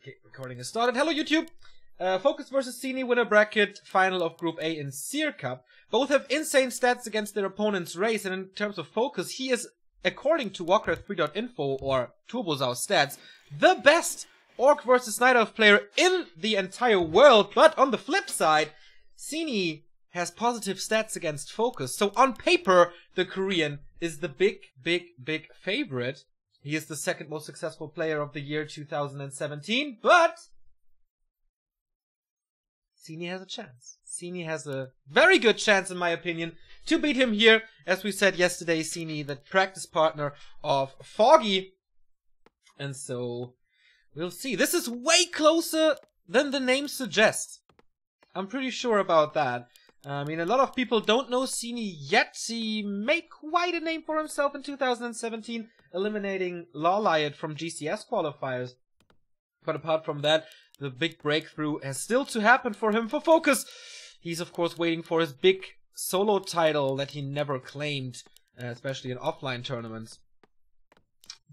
Okay, recording is started. Hello YouTube! FoCuS versus Sini winner bracket final of Group A in Seer Cup. Both have insane stats against their opponent's race, and in terms of FoCuS, he is, according to Warcraft3.info or TurboZao stats, the best Orc versus Night Elf player in the entire world. But on the flip side, Sini has positive stats against FoCuS, so on paper, the Korean is the big favorite. He is the second most successful player of the year 2017, but Sini has a chance. Sini has a very good chance, in my opinion, to beat him here. As we said yesterday, Sini, the practice partner of Foggy. And so, we'll see. This is way closer than the name suggests. I'm pretty sure about that. I mean, a lot of people don't know Sini yet. He made quite a name for himself in 2017, eliminating Lawliot from GCS qualifiers. But apart from that, the big breakthrough has still to happen for him for FoCuS. He's, of course, waiting for his big solo title that he never claimed, especially in offline tournaments.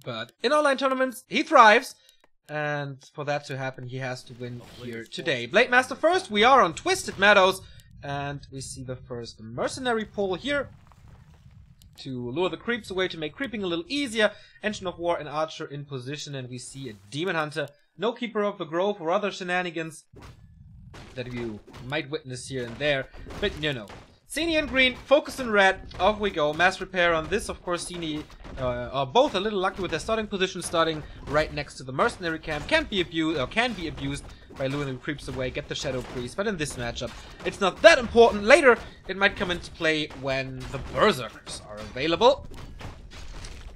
But in online tournaments, he thrives. And for that to happen, he has to win here today. Blade Master first. We are on Twisted Meadows. And we see the first mercenary pull here to lure the creeps away, to make creeping a little easier. Engine of War and Archer in position, and we see a Demon Hunter. No Keeper of the Grove or other shenanigans that you might witness here and there. But no. Sini in green, FoCuS in red. Off we go. Mass repair on this. Of course, Sini are both a little lucky with their starting position, starting right next to the mercenary camp. Can be abused by luring the creeps away, get the Shadow Priest. But in this matchup, it's not that important. Later, it might come into play when the Berserkers are available.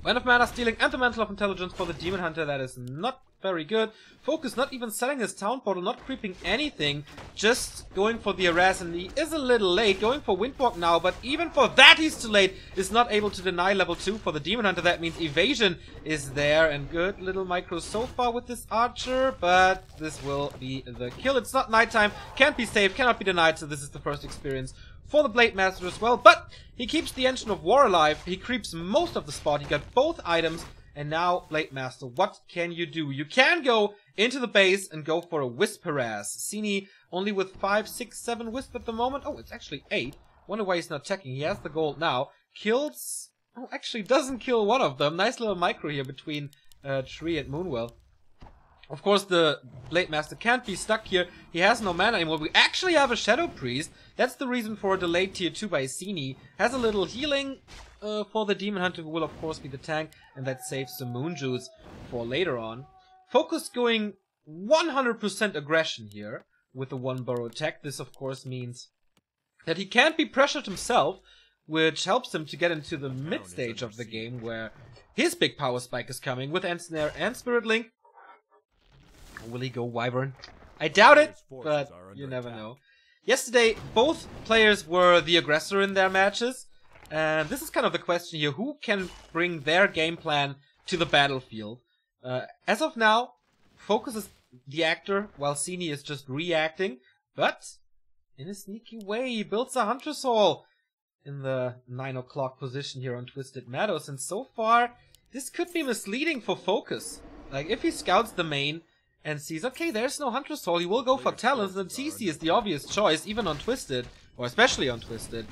Wind of Mana stealing and the Mantle of Intelligence for the Demon Hunter. That is not very good. FoCuS not even selling his town portal, not creeping anything, just going for the harass, and he is a little late, going for Windwalk now, but even for that he's too late, is not able to deny level 2 for the Demon Hunter. That means evasion is there, and good little micro so far with this Archer, but this will be the kill. It's not nighttime, can't be saved, cannot be denied, so this is the first experience for the Blade Master as well, but he keeps the Engine of War alive, he creeps most of the spot, he got both items. And now, Blade Master, what can you do? You can go into the base and go for a Wisp harass. Sini only with 5, 6, 7 Wisp at the moment. Oh, it's actually 8. Wonder why he's not checking. He has the gold now. Kills... Oh, actually doesn't kill one of them. Nice little micro here between Tree and Moonwell. Of course, the Blade Master can't be stuck here. He has no mana anymore. We actually have a Shadow Priest. That's the reason for a delayed tier 2 by Sini. Has a little healing for the Demon Hunter, who will of course be the tank, and that saves the Moon Juice for later on. FoCuS going 100% aggression here with the one burrow tech. This of course means that he can't be pressured himself, which helps him to get into the mid stage of the game where his big power spike is coming with Ensnare and Spirit Link. Will he go Wyvern? I doubt it, but you never know. Yesterday, both players were the aggressor in their matches. And this is kind of the question here. Who can bring their game plan to the battlefield? As of now, FoCuS is the actor, while Sini is just reacting. But, in a sneaky way, he builds a Hunter's Hall in the 9 o'clock position here on Twisted Meadows. And so far, this could be misleading for FoCuS. Like, if he scouts the main and sees, okay, there's no Hunter's Hall, he will go for Talons, then TC is the obvious choice, even on Twisted, or especially on Twisted.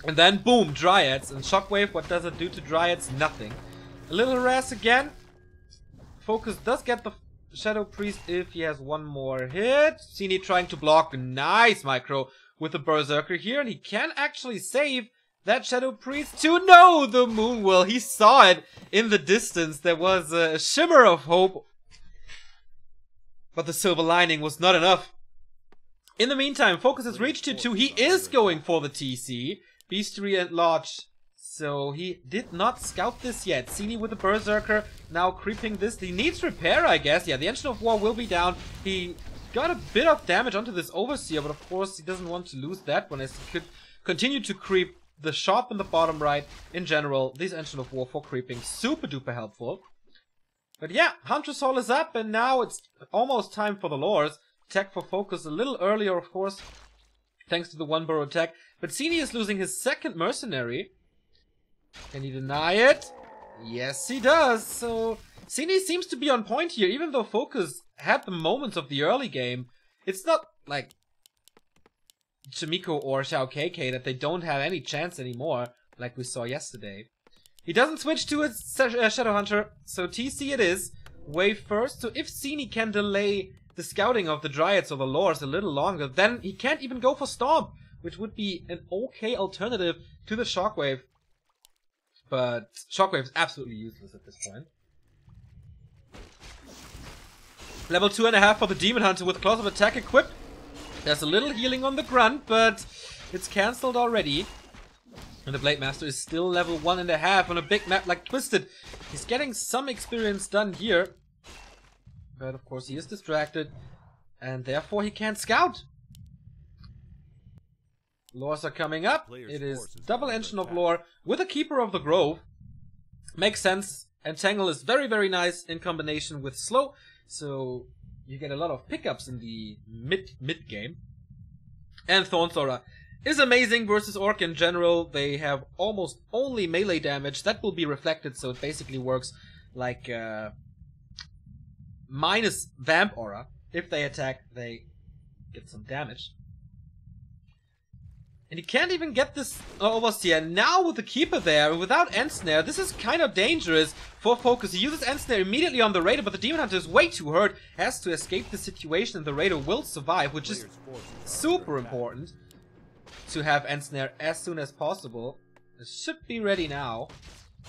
And then, boom, Dryads. And Shockwave, what does it do to Dryads? Nothing. A little harass again. FoCuS does get the Shadow Priest if he has one more hit. Sini trying to block. Nice micro with the Berserker here. And he can actually save that Shadow Priest to no, the Moonwell. He saw it in the distance. There was a shimmer of hope. But the silver lining was not enough. In the meantime, FoCuS has reached tier 2. He is going for the TC. Beastery and Lodge. So he did not scout this yet. Sini with the Berserker now creeping this. He needs repair, I guess. Yeah, the Engine of War will be down. He got a bit of damage onto this Overseer, but of course he doesn't want to lose that one as he could continue to creep the shop in the bottom right. In general, this Engine of War for creeping, super duper helpful. But yeah, Hunter's Hall is up, and now it's almost time for the lores. Tech for FoCuS a little earlier, of course, thanks to the one burrow attack. But Sini is losing his second mercenary. Can he deny it? Yes, he does. So Sini seems to be on point here, even though FoCuS had the moments of the early game. It's not like Chimiko or Xiao KK that they don't have any chance anymore, like we saw yesterday. He doesn't switch to a Shadowhunter, so TC it is. Wave first, so if Sini can delay the scouting of the Dryads or the Lores a little longer, then he can't even go for Stomp, which would be an okay alternative to the Shockwave. But Shockwave is absolutely useless at this point. Level 2.5 for the Demon Hunter with Claws of Attack equipped. There's a little healing on the Grunt, but it's cancelled already. And the Blade Master is still level 1.5 on a big map like Twisted. He's getting some experience done here. But of course he is distracted. And therefore he can't scout. Lores are coming up. It is double engine of lore with a Keeper of the Grove. Makes sense. Entangle is very, very nice in combination with slow. So you get a lot of pickups in the mid game. And Thornthora is amazing versus Orc in general. They have almost only melee damage. That will be reflected, so it basically works like minus Vamp Aura. If they attack, they get some damage. And he can't even get this Overseer. Now with the Keeper there, without Ensnare, this is kind of dangerous for FoCuS. He uses Ensnare immediately on the Raider, but the Demon Hunter is way too hurt. Has to escape the situation, and the Raider will survive, which is super important to have Ensnare as soon as possible. It should be ready now.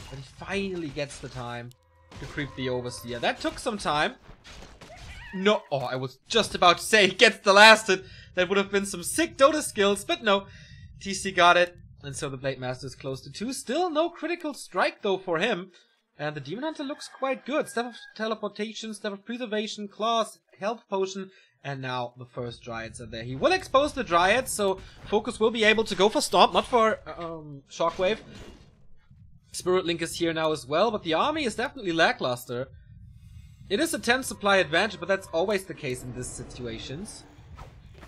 But he finally gets the time to creep the Overseer. That took some time. No, oh, I was just about to say he gets the last hit. That would have been some sick Dota skills, but no. TC got it, and so the Blade Master is close to 2. Still no critical strike though for him. And the Demon Hunter looks quite good. Step of Teleportation, Step of Preservation, Claws, Health Potion, and now the first Dryads are there. He will expose the Dryads, so FoCuS will be able to go for Stomp, not for Shockwave. Spirit Link is here now as well, but the army is definitely lackluster. It is a 10 supply advantage, but that's always the case in these situations.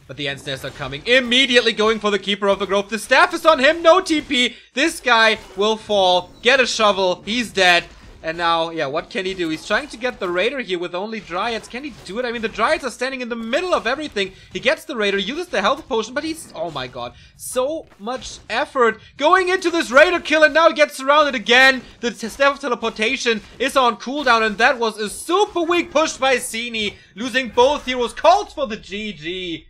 But the Ensnares are coming, immediately going for the Keeper of the Grove. The staff is on him, no TP. This guy will fall, get a shovel, he's dead. And now, yeah, what can he do? He's trying to get the Raider here with only Dryads. Can he do it? I mean, the Dryads are standing in the middle of everything. He gets the Raider, uses the health potion, but he's... oh my god. So much effort going into this Raider kill, and now he gets surrounded again. The Step of Teleportation is on cooldown, and that was a super weak push by Sini. Losing both heroes, calls for the GG.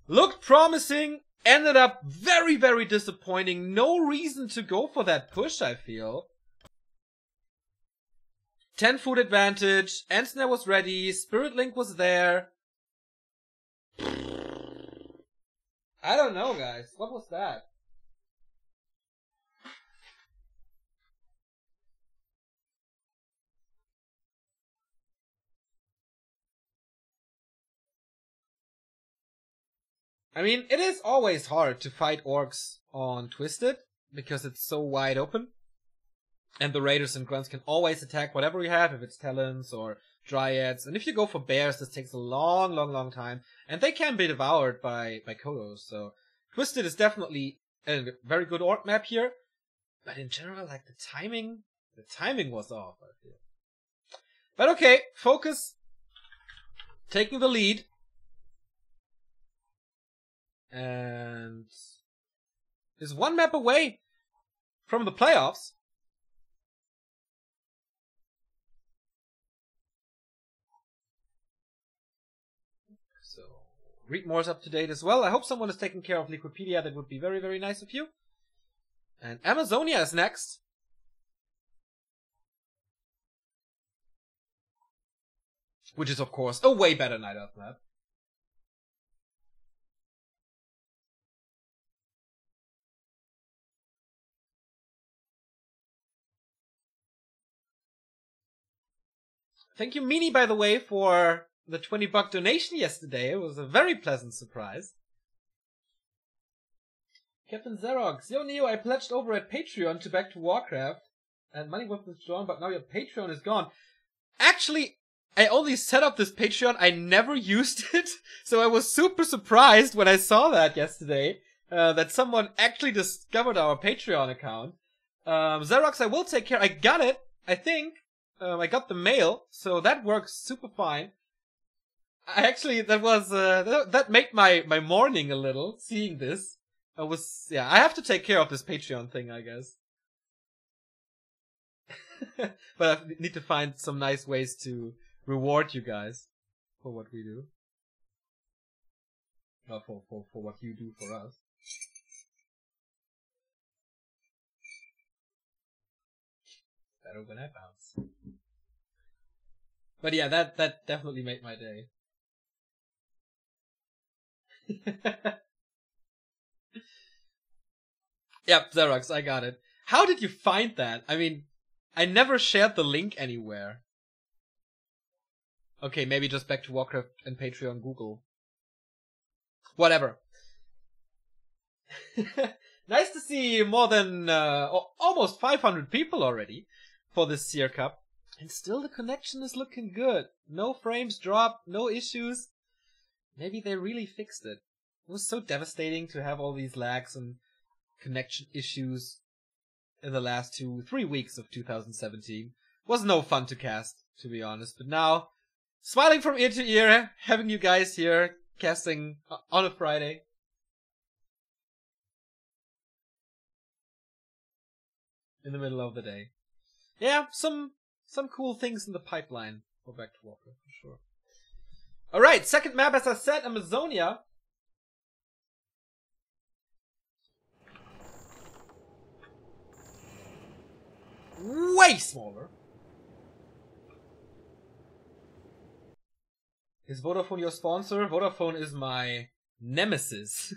Looked promising, ended up very, very disappointing. No reason to go for that push, I feel. 10 food advantage, Ensnare was ready, Spirit Link was there. I don't know, guys. What was that? I mean, it is always hard to fight orcs on Twisted, because it's so wide open. And the Raiders and Grunts can always attack whatever you have, if it's Talons or Dryads. And if you go for Bears, this takes a long, long, long time. And they can be devoured by Kodos. So Twisted is definitely a very good orc map here. But in general, like, the timing was off, I feel. But okay, FoCuS taking the lead. And is one map away from the playoffs. So, Readmore's up to date as well. I hope someone is taking care of Liquipedia. That would be very, very nice of you. And Amazonia is next. Which is, of course, a way better Night Elf map. Thank you, Mini, by the way, for the $20 donation yesterday. It was a very pleasant surprise. Captain Xerox. Yo, Neo, I pledged over at Patreon to Back to Warcraft. And money was withdrawn, but now your Patreon is gone. Actually, I only set up this Patreon. I never used it. So I was super surprised when I saw that yesterday. That someone actually discovered our Patreon account. Xerox, I will take care. I got it, I think. I got the mail, so that works super fine. Actually, that was that made my morning a little, seeing this. I have to take care of this Patreon thing, I guess. But I need to find some nice ways to reward you guys for what we do. Or for what you do for us. Better when I bounce. But yeah, that definitely made my day. Yep, Xerox, I got it. How did you find that? I mean, I never shared the link anywhere. Okay, maybe just back to Warcraft and Patreon Google. Whatever. Nice to see more than almost 500 people already for this Seer Cup. And still the connection is looking good. No frames dropped, no issues. Maybe they really fixed it. It was so devastating to have all these lags and connection issues in the last 2-3 weeks of 2017. Was no fun to cast, to be honest. But now, smiling from ear to ear, having you guys here casting on a Friday. In the middle of the day. Yeah, some cool things in the pipeline for Back to Warcraft, for sure. Alright, second map, as I said, Amazonia. Way smaller. Is Vodafone your sponsor? Vodafone is my nemesis.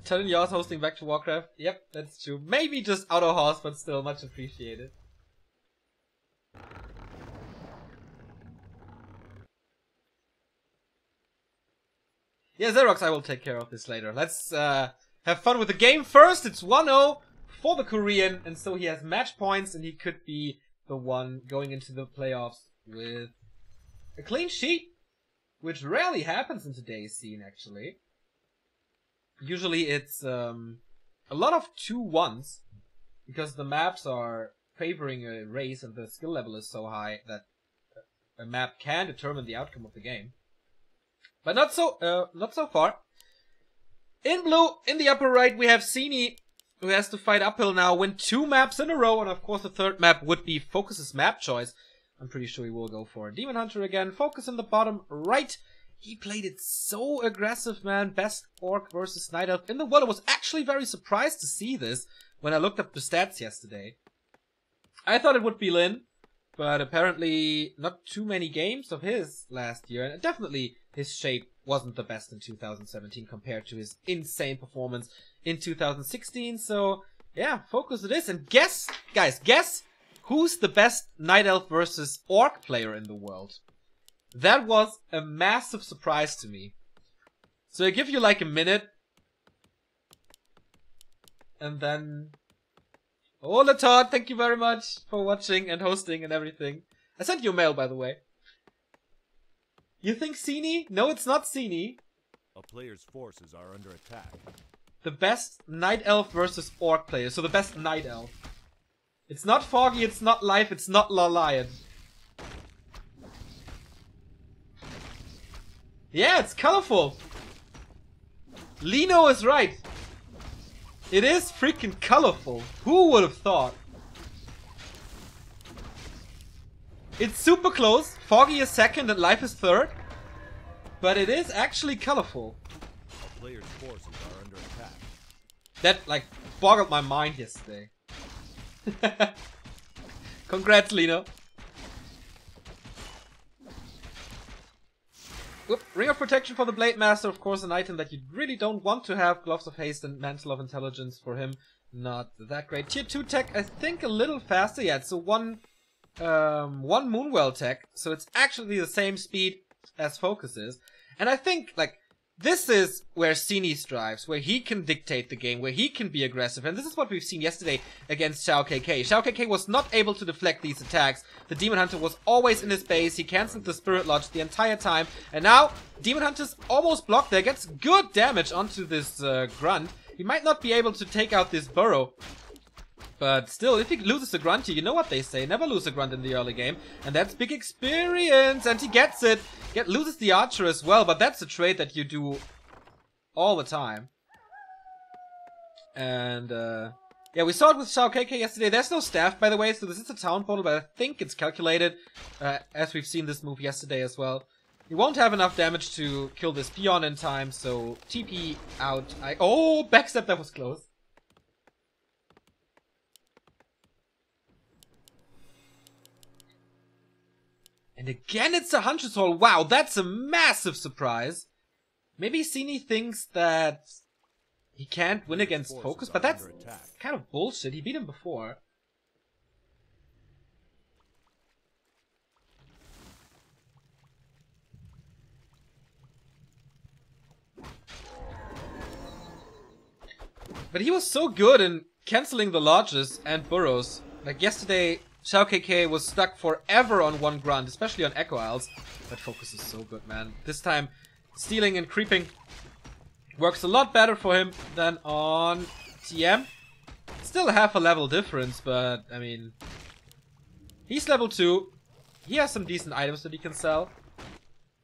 Telling yours hosting Back to Warcraft. Yep, that's true. Maybe just out of horse, but still much appreciated. Yeah, Xerox, I will take care of this later. Let's have fun with the game first. It's 1-0 for the Korean, and so he has match points, and he could be the one going into the playoffs with a clean sheet, which rarely happens in today's scene, actually. Usually it's a lot of 2-1s, because the maps are favoring a race and the skill level is so high that a map can determine the outcome of the game. But not so far. In blue, in the upper right, we have Sini, who has to fight uphill now, win 2 maps in a row, and of course the third map would be FoCuS' map choice. I'm pretty sure he will go for Demon Hunter again. FoCuS in the bottom right. He played it so aggressive, man. Best Orc versus Night Elf in the world. I was actually very surprised to see this when I looked up the stats yesterday. I thought it would be Lin, but apparently not too many games of his last year. And definitely his shape wasn't the best in 2017 compared to his insane performance in 2016. So, yeah, FoCuS it is. And guess, guys, guess who's the best Night Elf versus Orc player in the world? That was a massive surprise to me. So I give you like a minute. And then... Hola Todd, thank you very much for watching and hosting and everything. I sent you a mail, by the way. You think Sini? No, it's not Sini. A player's forces are under attack. The best Night Elf versus Orc player. So the best Night Elf. It's not Foggy, it's not Life, it's not Lalion. Yeah, it's colorful. Lino is right. It is freaking colorful. Who would have thought? It's super close. Foggy is second and Life is third. But it is actually colorful. A player's forces are under attack. That, like, boggled my mind yesterday. Congrats, Lino. Whoop. Ring of Protection for the Blade Master, of course, an item that you really don't want to have. Gloves of Haste and Mantle of Intelligence for him. Not that great. Tier 2 tech, I think a little faster. Yeah, it's a one Moonwell tech, so it's actually the same speed as FoCuS is. And I think, like, this is where Sini strives, where he can dictate the game, where he can be aggressive. And this is what we've seen yesterday against Xiao KK. Xiao KK was not able to deflect these attacks. The Demon Hunter was always in his base. He cancelled the Spirit Lodge the entire time. And now, Demon Hunter's almost blocked there. Gets good damage onto this Grunt. He might not be able to take out this burrow. But still, if he loses a grunt here, you know what they say, never lose a grunt in the early game. And that's big experience, and he gets it. Loses the archer as well, but that's a trade that you do all the time. And, yeah, we saw it with ShaoKK yesterday. There's no staff, by the way, so this is a town portal, but I think it's calculated, as we've seen this move yesterday as well. He won't have enough damage to kill this peon in time, so TP out. Oh, backstep, that was close. And again, it's a Huntress Hall. Wow, that's a massive surprise. Maybe Sini thinks that he can't win against FoCuS, but that's kind of bullshit. He beat him before. But he was so good in canceling the lodges and burrows. Like yesterday, ShaoKK was stuck forever on one grunt, especially on Echo Isles. But FoCuS is so good, man. This time, stealing and creeping works a lot better for him than on TM. Still half a level difference, but, I mean... He's level 2. He has some decent items that he can sell.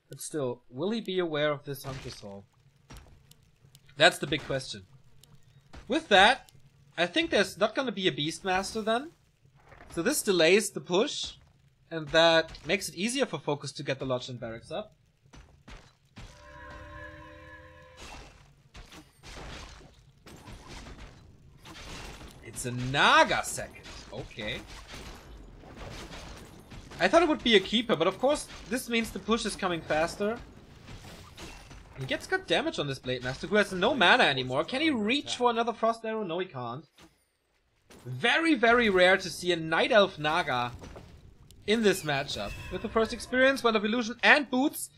But still, will he be aware of this Huntress Hall? That's the big question. With that, I think there's not gonna be a Beastmaster then. So this delays the push, and that makes it easier for FoCuS to get the Lodge and Barracks up. It's a Naga second. Okay. I thought it would be a keeper, but of course this means the push is coming faster. He gets good damage on this Blade Master, who has no mana anymore. Can he reach for another Frost Arrow? No, he can't. Very, very rare to see a Night Elf Naga in this matchup. With the first experience, Wand of Illusion and Boots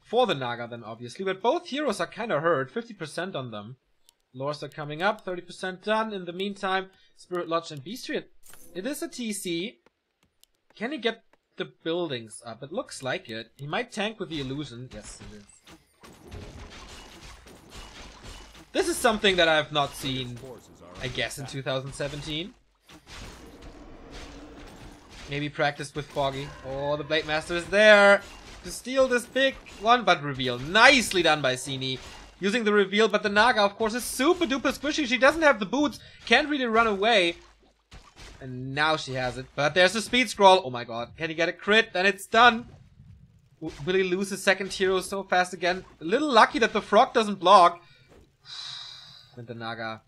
for the Naga then, obviously. But both heroes are kind of hurt. 50% on them. Lores are coming up. 30% done. In the meantime, Spirit Lodge and Bestiary. It is a TC. Can he get the buildings up? It looks like it. He might tank with the Illusion. Yes, it is. This is something that I have not seen, I guess, in 2017. Maybe practiced with Foggy. Oh, the Blade Master is there to steal this big one, but reveal. Nicely done by Sini. Using the reveal, but the Naga, of course, is super duper squishy. She doesn't have the boots, can't really run away. And now she has it. But there's a speed scroll. Oh my god. Can he get a crit? Then it's done. Will he lose his second hero so fast again? A little lucky that the frog doesn't block. And the Naga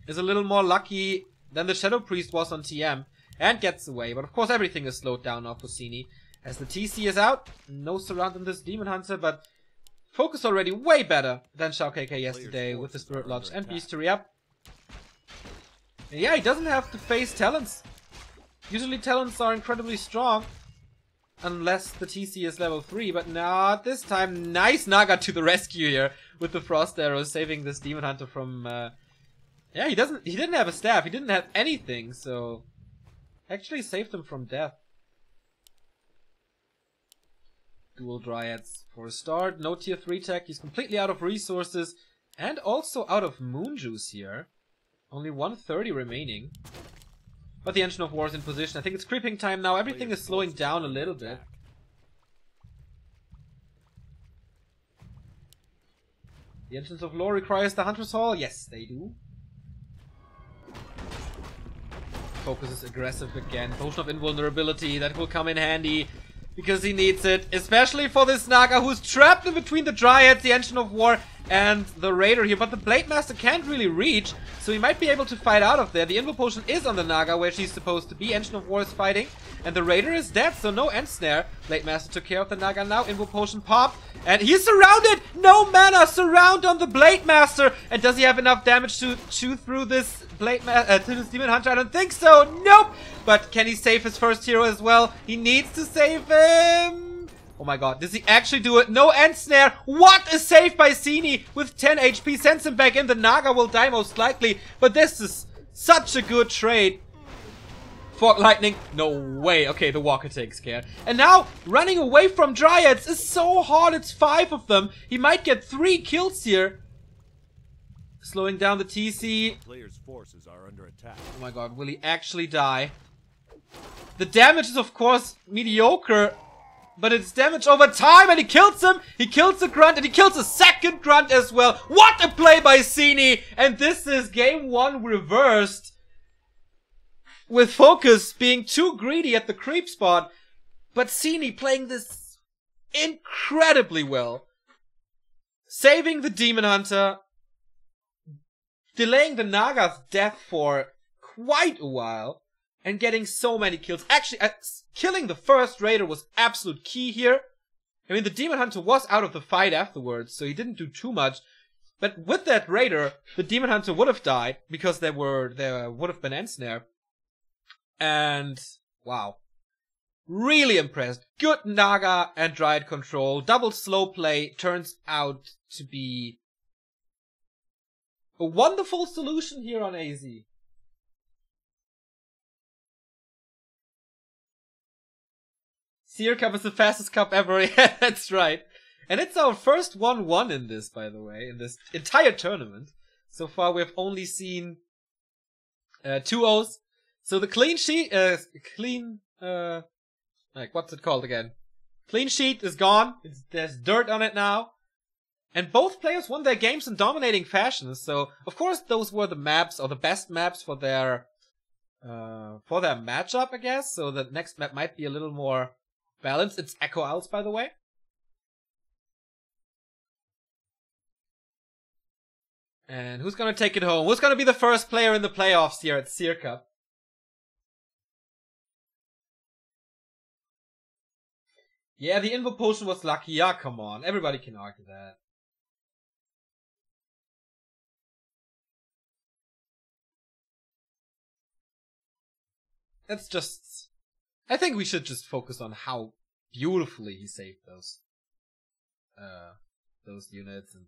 is a little more lucky than the Shadow Priest was on TM. And gets away. But of course everything is slowed down now for Sini. As the TC is out. No surround on this Demon Hunter. But FoCuS already way better than ShaoKK yesterday. With the Spirit Lodge and Bestiary up. And yeah, he doesn't have to face Talons. Usually Talons are incredibly strong. Unless the TC is level 3, but not this time. Nice Naga to the rescue here with the Frost Arrow, saving this Demon Hunter from... Yeah, he didn't have a staff, he didn't have anything, so... Actually saved him from death. Dual Dryads for a start, no tier 3 tech, he's completely out of resources. And also out of Moon Juice here. Only 130 remaining. But the Engine of War is in position. I think it's creeping time now. Everything is slowing down a little bit. The Engines of Lore requires the Huntress Hall. Yes, they do. FoCuS is aggressive again. Potion of Invulnerability. That will come in handy. Because he needs it. Especially for this Naga who's trapped in between the Dryads, the Engine of War, and the Raider here. But the Blade Master can't really reach. So he might be able to fight out of there. The Invul Potion is on the Naga where she's supposed to be. Engine of War is fighting. And the Raider is dead, so no End Snare. Blade Master took care of the Naga now. Invul Potion pop. And he's surrounded! No mana! Surround on the Blade Master! And does he have enough damage to chew through this to this Demon Hunter? I don't think so! Nope! But can he save his first hero as well? He needs to save him! Oh my god, does he actually do it? No End Snare! What a save by Sini with 10 HP! Sends him back in. The Naga will die most likely. But this is such a good trade. Fog Lightning, no way. Okay, the Walker takes care. And now, running away from Dryads is so hard. It's 5 of them. He might get 3 kills here. Slowing down the TC. Player's forces are under attack. Oh my god, will he actually die? The damage is of course mediocre, but it's damage over time, and he kills him! He kills the grunt, and he kills a second grunt as well! What a play by Sini! And this is game 1 reversed, with FoCuS being too greedy at the creep spot, but Sini playing this incredibly well. Saving the Demon Hunter, delaying the Naga's death for quite a while, and getting so many kills. Actually, killing the first raider was absolute key here. I mean, the Demon Hunter was out of the fight afterwards, so he didn't do too much. But with that raider, the Demon Hunter would have died, because there would have been Ensnare. And, wow. Really impressed. Good Naga and Dryad control. Double slow play turns out to be a wonderful solution here on AZ. Seer Cup is the fastest cup ever. Yeah, that's right. And it's our first 1-1 in this, by the way, in this entire tournament. So far we've only seen 2-0s. So the clean sheet, like, what's it called again? Clean sheet is gone. There's dirt on it now. And both players won their games in dominating fashion. So, of course, those were the maps, or the best maps for their matchup, I guess. So the next map might be a little more balanced. It's Echo Owls, by the way. And who's gonna take it home? Who's gonna be the first player in the playoffs here at Seer Cup? Yeah, the Invo Potion was lucky. Yeah, come on. Everybody can argue that. That's just... I think we should just focus on how beautifully he saved those units and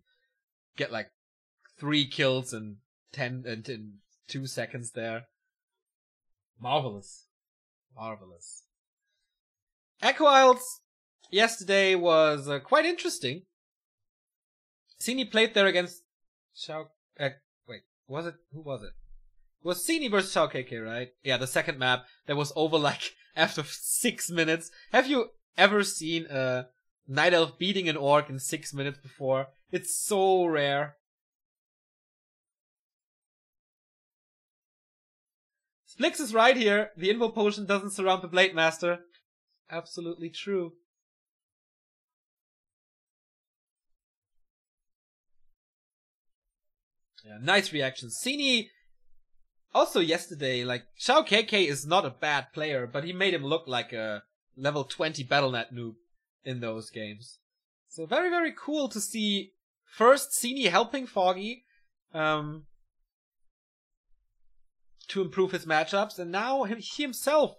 get like 3 kills in 2 seconds there. Marvelous. Marvelous. Echo Isles yesterday was quite interesting. Sini played there against wait, was it? Who was it? It was Sini versus Shao KK, right? Yeah, the second map that was over like after 6 minutes. Have you ever seen a Night Elf beating an Orc in 6 minutes before? It's so rare. Splix is right here. The Invo Potion doesn't surround the Blade Master. Absolutely true. Yeah, nice reaction. Sini, also yesterday, like, Shao KK is not a bad player, but he made him look like a level 20 BattleNet noob in those games. So very, very cool to see first Sini helping Foggy to improve his matchups, and now he himself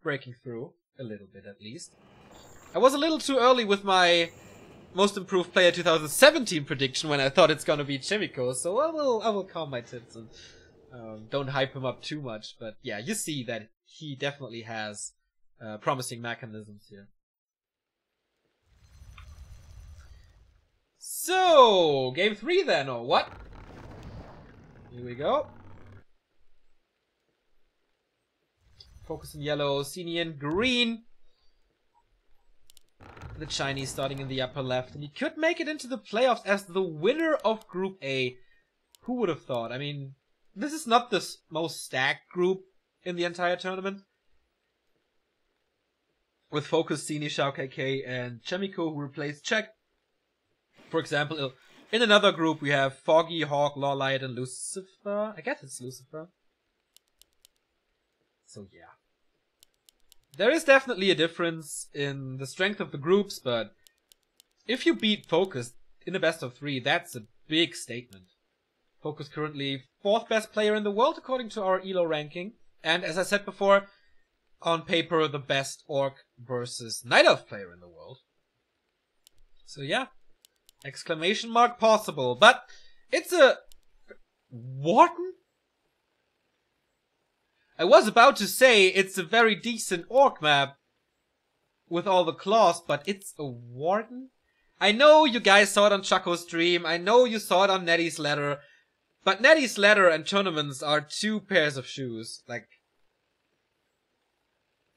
breaking through, a little bit at least. I was a little too early with my most improved player 2017 prediction when I thought it's gonna be Chimico, so I will calm my tits and don't hype him up too much. But yeah, you see that he definitely has promising mechanisms here. So, game 3 then, or what? Here we go. FoCuS in yellow, Sini in green. The Chinese starting in the upper left, and he could make it into the playoffs as the winner of Group A. Who would have thought? I mean, this is not the most stacked group in the entire tournament. With FoCuS, Sini, Shao KK, and Chemico, who replaced Czech. For example, in another group we have Foggy, Hawk, Lawlight, and Lucifer. I guess it's Lucifer. So yeah. There is definitely a difference in the strength of the groups, but if you beat FoCuS in a best of 3, that's a big statement. FoCuS currently 4th best player in the world according to our ELO ranking, and as I said before, on paper the best Orc versus Night Elf player in the world. So yeah, exclamation mark possible, but it's a Warden? I was about to say it's a very decent Orc map with all the claws, but it's a Warden? I know you guys saw it on Chaco's stream, I know you saw it on Nettie's letter, But Nettie's ladder and tournaments are 2 pairs of shoes. Like,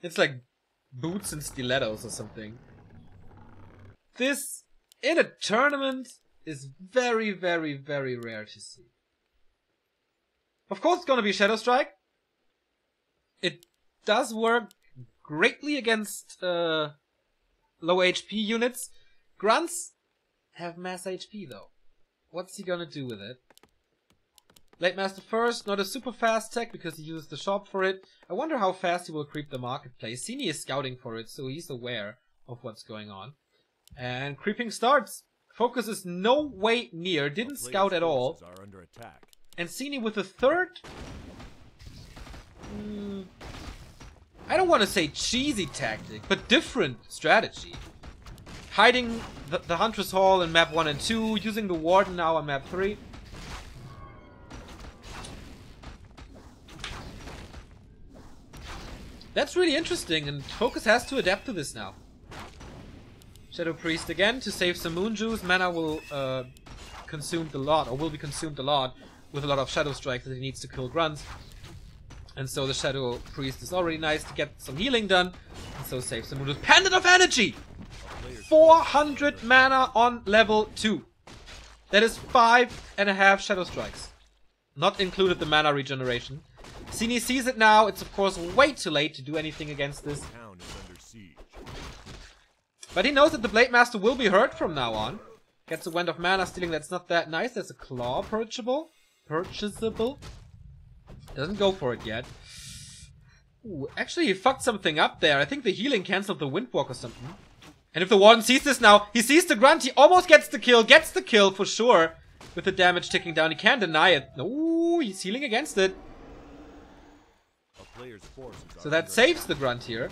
it's like boots and stilettos or something. This, in a tournament, is very, very, very rare to see. Of course it's gonna be Shadow Strike. It does work greatly against low HP units. Grunts have mass HP though. What's he gonna do with it? Blade Master first, not a super fast tech because he used the shop for it. I wonder how fast he will creep the marketplace. Sini is scouting for it, so he's aware of what's going on. And creeping starts. FoCuS is no way near, didn't scout at all. And Sini with the third... I don't want to say cheesy tactic, but different strategy. Hiding the Huntress Hall in map 1 and 2, using the Warden now on map 3. That's really interesting, and FoCuS has to adapt to this now. Shadow Priest again to save some Moon Juice. Mana will consumed a lot, or will be consumed a lot, with a lot of Shadow Strikes that he needs to kill grunts. And so the Shadow Priest is already nice to get some healing done, and so save some Moon Juice. Pendant of Energy! 400 mana on level 2. That is 5.5 Shadow Strikes. Not included the mana regeneration. Sini sees it now. It's of course way too late to do anything against this. But he knows that the Blade Master will be hurt from now on. Gets a Wand of Mana stealing, that's not that nice. There's a Claw purchasable. Doesn't go for it yet. Ooh, actually he fucked something up there. I think the healing cancelled the Windwalk or something. And if the Warden sees this now, he sees the grunt, he almost gets the kill for sure. With the damage ticking down, he can't deny it. No, he's healing against it. So that saves the grunt here.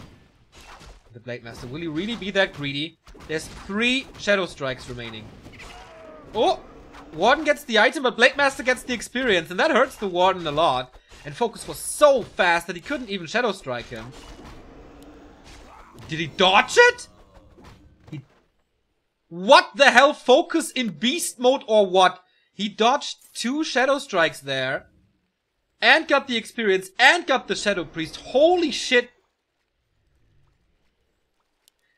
The Blade Master, will he really be that greedy? There's 3 Shadow Strikes remaining. Oh! Warden gets the item, but Blade Master gets the experience, and that hurts the Warden a lot. And FoCuS was so fast that he couldn't even Shadow Strike him. Did he dodge it? What the hell? FoCuS in beast mode or what? He dodged 2 Shadow Strikes there. And got the experience, and got the Shadow Priest. Holy shit!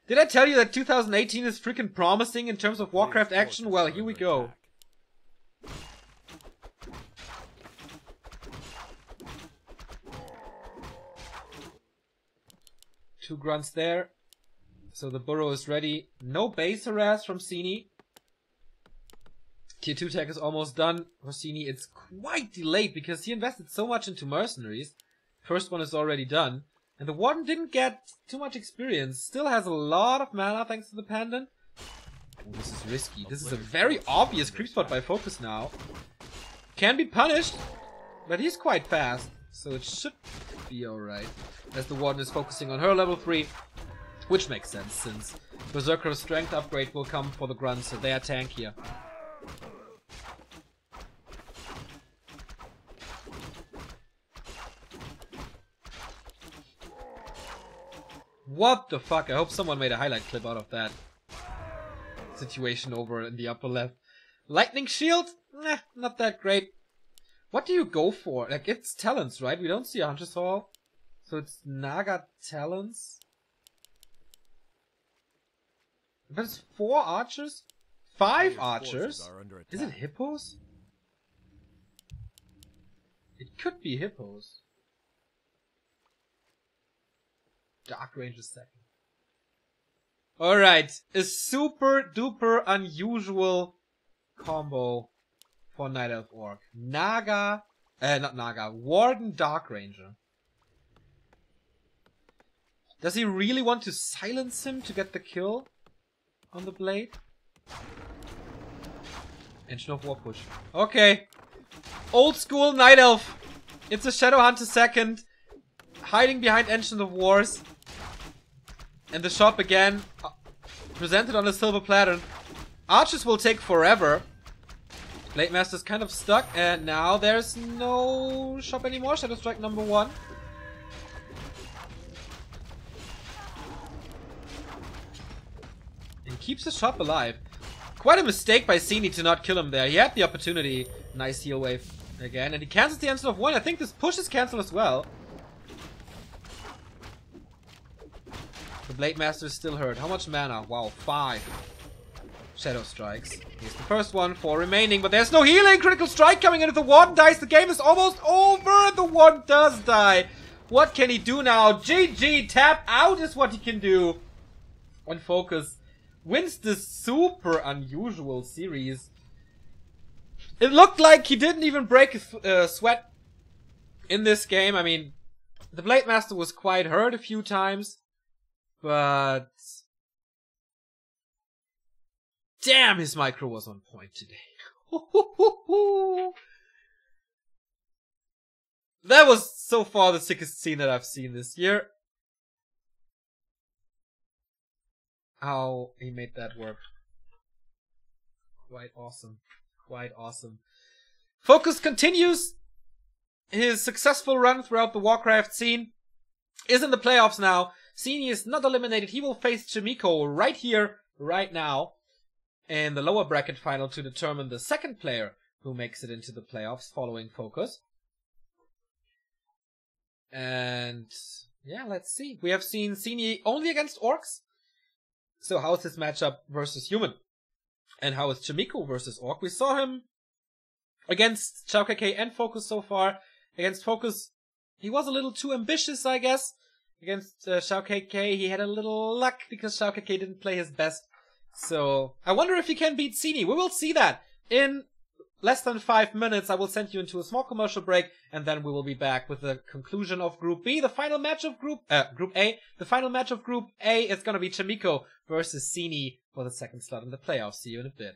Did I tell you that 2018 is freaking promising in terms of Warcraft action? Well, here we go. Two grunts there. So the burrow is ready. No base harass from Sini. Tier 2 tech is almost done for Sini. It's quite delayed because he invested so much into mercenaries. First one is already done. And the Warden didn't get too much experience. Still has a lot of mana thanks to the pendant. Oh, this is risky. This is a very obvious creep spot by FoCuS now. Can be punished, but he's quite fast. So it should be alright. As the Warden is focusing on her level 3. Which makes sense since Berserker's strength upgrade will come for the grunts, so they are tankier. What the fuck? I hope someone made a highlight clip out of that situation over in the upper left. Lightning Shield? Nah, not that great. What do you go for? Like, it's talents, right? We don't see a Huntress Hall. So it's Naga talents. But it's 4 archers? 5 archers? Is it hippos? It could be hippos. Dark Range is second. Alright, a super duper unusual combo for Night Elf Orc. Naga, not Naga, Warden Dark Ranger. Does he really want to silence him to get the kill on the blade? Engine of War push. Okay. Old school Night Elf. It's a Shadow Hunter second. Hiding behind Engine of Wars. And the shop again. Presented on a silver platter. Archers will take forever. Blade Master's kind of stuck. And now there's no shop anymore. Shadow Strike number 1. And keeps the shop alive. Quite a mistake by Sini to not kill him there. He had the opportunity. Nice heal wave. Again, and he cancels the answer of 1. I think this push is cancelled as well. The Blade Master is still hurt. How much mana? Wow, 5. Shadow Strikes. Here's the first one, 4 remaining, but there's no healing! Critical Strike coming in if the Warden dies. The game is almost over! The Warden does die! What can he do now? GG! Tap out is what he can do. And FoCuS wins this super unusual series. It looked like he didn't even break a sweat in this game. I mean, the Blade Master was quite hurt a few times, but damn, his micro was on point today. That was so far the sickest scene that I've seen this year. How he made that work. Quite awesome. Quite awesome. FoCuS continues his successful run throughout the Warcraft scene. Is in the playoffs now. Sini is not eliminated. He will face Chimiko right here, right now, in the lower bracket final to determine the second player who makes it into the playoffs following FoCuS. And yeah, let's see. We have seen Sini only against orcs. So how is his matchup versus human? And how is Chimiko versus orc? We saw him against ShowKK and FoCuS so far. Against FoCuS, he was a little too ambitious, I guess. Against ShowKK, he had a little luck because ShowKK didn't play his best. So I wonder if he can beat Sini. We will see that in less than 5 minutes. I will send you into a small commercial break, and then we will be back with the conclusion of Group B. The final match of Group A. The final match of Group A is going to be Chimiko versus Sini for the second slot in the playoffs. See you in a bit.